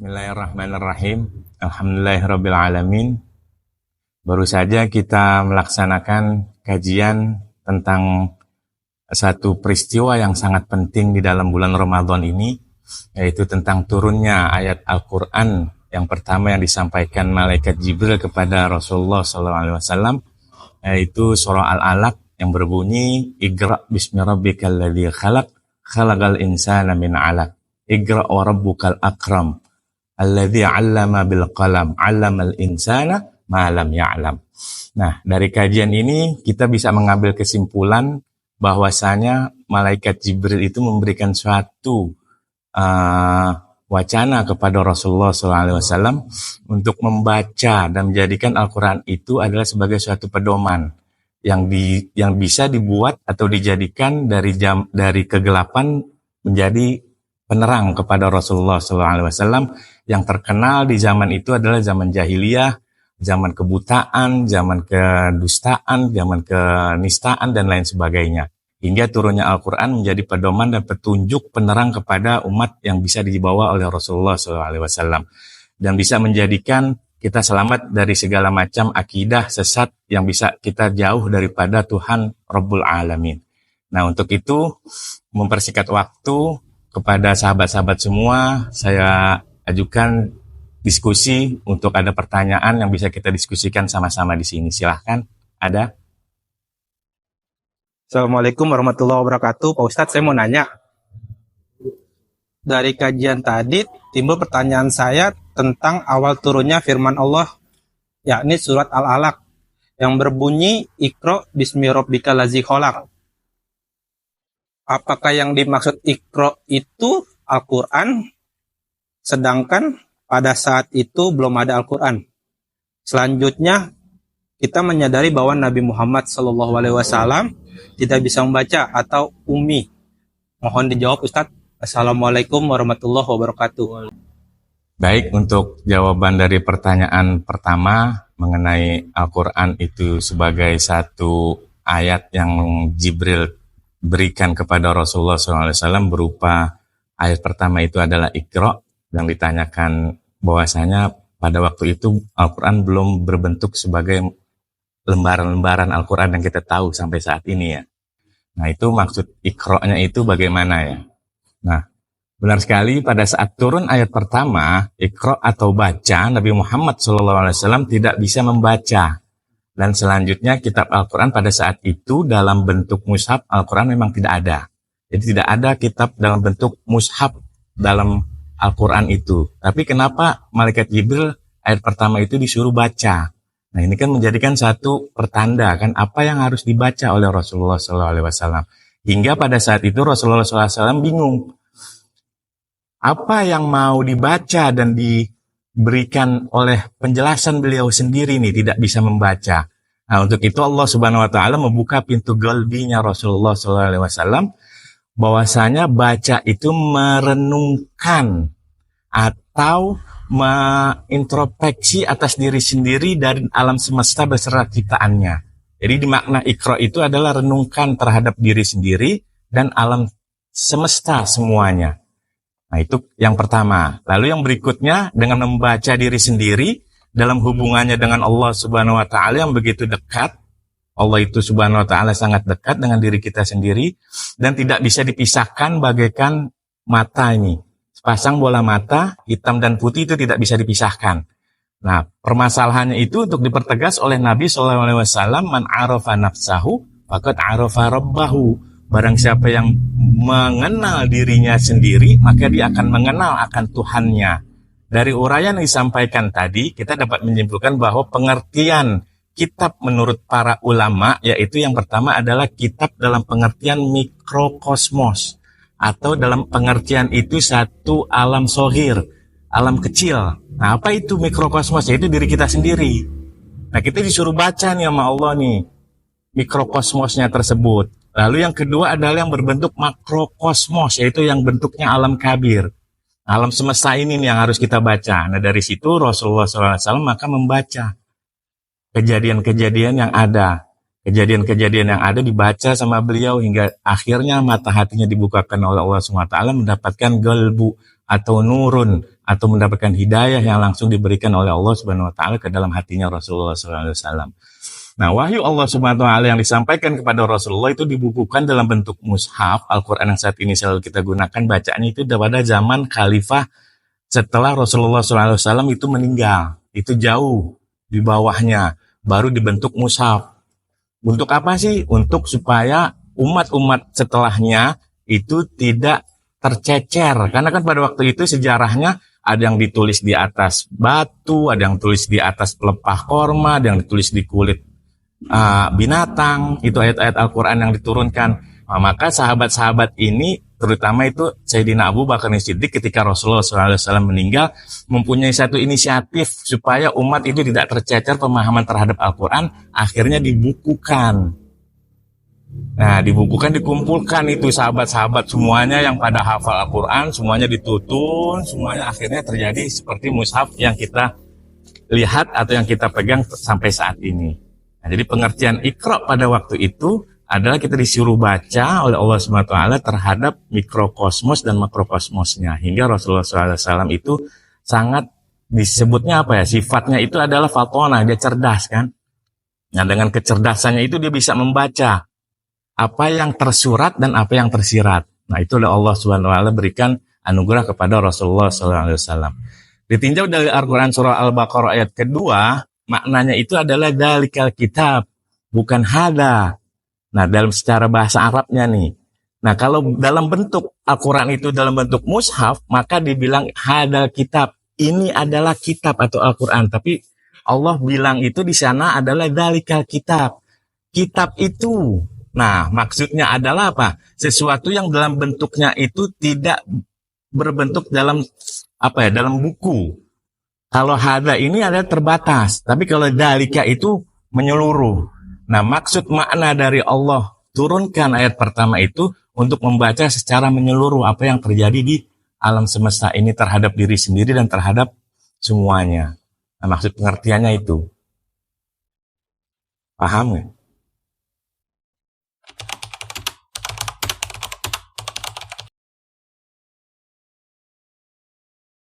Bismillahirrahmanirrahim. Alhamdulillahirrabbilalamin. Baru saja kita melaksanakan kajian tentang satu peristiwa yang sangat penting di dalam bulan Ramadan ini, yaitu tentang turunnya ayat Al-Quran yang pertama yang disampaikan malaikat Jibril kepada Rasulullah SAW, yaitu surah Al-Alaq yang berbunyi, Iqra' bismi rabbikal ladzi khalaq, khalaqal insana min 'alaq, Iqra' wa rabbukal akram, alladzi 'allama bil qalam, 'allamal insana ma lam ya'lam. Nah, dari kajian ini kita bisa mengambil kesimpulan bahwasanya malaikat Jibril itu memberikan suatu wacana kepada Rasulullah SAW untuk membaca dan menjadikan Al-Quran itu adalah sebagai suatu pedoman yang bisa dibuat atau dijadikan dari kegelapan menjadi penerang kepada Rasulullah SAW yang terkenal di zaman itu adalah zaman jahiliyah, zaman kebutaan, zaman kedustaan, zaman kenistaan, dan lain sebagainya. Hingga turunnya Al-Quran menjadi pedoman dan petunjuk penerang kepada umat yang bisa dibawa oleh Rasulullah SAW. Dan bisa menjadikan kita selamat dari segala macam akidah sesat yang bisa kita jauh daripada Tuhan Rabbul Alamin. Nah, untuk itu, mempersingkat waktu kepada sahabat-sahabat semua, saya ajukan diskusi untuk ada pertanyaan yang bisa kita diskusikan sama-sama di sini. Silahkan, ada? Assalamualaikum warahmatullahi wabarakatuh. Pak Ustadz, saya mau nanya. Dari kajian tadi, timbul pertanyaan saya tentang awal turunnya firman Allah, yakni surat Al-Alaq, yang berbunyi, Iqra' bismi rabbikal ladzi khalaq. Apakah yang dimaksud Iqra' itu Al-Quran, sedangkan pada saat itu belum ada Al-Quran? Selanjutnya, kita menyadari bahwa Nabi Muhammad SAW tidak bisa membaca atau ummi. Mohon dijawab, Ustadz. Assalamualaikum warahmatullahi wabarakatuh. Baik, untuk jawaban dari pertanyaan pertama mengenai Al-Quran itu sebagai satu ayat yang Jibril berikan kepada Rasulullah SAW berupa ayat pertama itu adalah Iqra', yang ditanyakan bahwasanya pada waktu itu Al-Quran belum berbentuk sebagai lembaran-lembaran Al-Quran yang kita tahu sampai saat ini ya. Nah, itu maksud Iqra'-nya itu bagaimana ya. Nah, benar sekali pada saat turun ayat pertama, Iqra' atau baca, Nabi Muhammad SAW tidak bisa membaca. Dan selanjutnya kitab Al-Quran pada saat itu dalam bentuk mushaf Al-Quran memang tidak ada. Jadi tidak ada kitab dalam bentuk mushaf dalam Al-Quran itu. Tapi kenapa malaikat Jibril ayat pertama itu disuruh baca? Nah, ini kan menjadikan satu pertanda kan apa yang harus dibaca oleh Rasulullah SAW. Hingga pada saat itu Rasulullah SAW bingung. Apa yang mau dibaca dan diberikan oleh penjelasan beliau sendiri nih tidak bisa membaca. Nah, untuk itu Allah Subhanahu Wa Taala membuka pintu qalbinya Rasulullah SAW bahwasanya baca itu merenungkan atau mengintrospeksi atas diri sendiri dari alam semesta beserta ciptaannya. Jadi di makna Iqra' itu adalah renungkan terhadap diri sendiri dan alam semesta semuanya. Nah, itu yang pertama. Lalu yang berikutnya dengan membaca diri sendiri dalam hubungannya dengan Allah Subhanahu Wa Taala yang begitu dekat. Allah itu Subhanahu Wa Taala sangat dekat dengan diri kita sendiri dan tidak bisa dipisahkan bagaikan mata ini. Sepasang bola mata, hitam dan putih itu tidak bisa dipisahkan. Nah, permasalahannya itu untuk dipertegas oleh Nabi SAW, man arafa nafsahu, faqad arafa rabbahu. Barang siapa yang mengenal dirinya sendiri, maka dia akan mengenal akan Tuhannya. Dari uraian yang disampaikan tadi, kita dapat menyimpulkan bahwa pengertian kitab menurut para ulama, yaitu yang pertama adalah kitab dalam pengertian mikrokosmos, atau dalam pengertian itu satu alam sohir, alam kecil. Nah, apa itu mikrokosmos? Yaitu diri kita sendiri. Nah, kita disuruh baca nih sama Allah nih, mikrokosmosnya tersebut. Lalu yang kedua adalah yang berbentuk makrokosmos, yaitu yang bentuknya alam kabir. Alam semesta ini nih yang harus kita baca. Nah, dari situ Rasulullah SAW maka membaca kejadian-kejadian yang ada. Kejadian-kejadian yang ada dibaca sama beliau hingga akhirnya mata hatinya dibukakan oleh Allah SWT mendapatkan galbu atau nurun, atau mendapatkan hidayah yang langsung diberikan oleh Allah Subhanahu wa taala ke dalam hatinya Rasulullah SAW. Nah, wahyu Allah Subhanahu wa taala yang disampaikan kepada Rasulullah itu dibukukan dalam bentuk mushaf. Al-Qur'an yang saat ini selalu kita gunakan bacaannya itu pada zaman khalifah setelah Rasulullah SAW itu meninggal. Itu jauh di bawahnya baru dibentuk mushaf. Untuk apa sih? Untuk supaya umat-umat setelahnya itu tidak tercecer. Karena kan pada waktu itu sejarahnya ada yang ditulis di atas batu, ada yang tulis di atas pelepah korma, ada yang ditulis di kulit binatang. Itu ayat-ayat Al-Quran yang diturunkan. Nah, maka sahabat-sahabat ini, terutama itu Sayyidina Abu Bakar Siddiq ketika Rasulullah SAW meninggal, mempunyai satu inisiatif supaya umat itu tidak tercecer pemahaman terhadap Al-Quran, akhirnya dibukukan. Nah, dibukukan, dikumpulkan itu sahabat-sahabat semuanya yang pada hafal Al-Quran, semuanya ditutun, semuanya akhirnya terjadi seperti mushaf yang kita lihat atau yang kita pegang sampai saat ini. Nah, jadi pengertian Iqra pada waktu itu adalah kita disuruh baca oleh Allah SWT terhadap mikrokosmos dan makrokosmosnya. Hingga Rasulullah SAW itu sangat disebutnya apa ya, sifatnya itu adalah faltona, dia cerdas kan. Nah, dengan kecerdasannya itu dia bisa membaca apa yang tersurat dan apa yang tersirat. Nah, itu oleh Allah SWT berikan anugerah kepada Rasulullah SAW. Ditinjau dari Al-Quran surah Al-Baqarah ayat kedua, maknanya itu adalah dalikal kitab, bukan hada. Nah, dalam secara bahasa Arabnya nih. Nah, kalau dalam bentuk Al-Quran itu dalam bentuk mushaf, maka dibilang hadal kitab. Ini adalah kitab atau Al-Quran. Tapi Allah bilang itu di sana adalah dalikal kitab. Kitab itu. Nah, maksudnya adalah apa? Sesuatu yang dalam bentuknya itu tidak berbentuk dalam dalam buku. Kalau hada ini adalah terbatas. Tapi kalau dalika itu menyeluruh. Nah, maksud makna dari Allah turunkan ayat pertama itu untuk membaca secara menyeluruh apa yang terjadi di alam semesta ini terhadap diri sendiri dan terhadap semuanya. Nah, maksud pengertiannya itu. Paham nggak?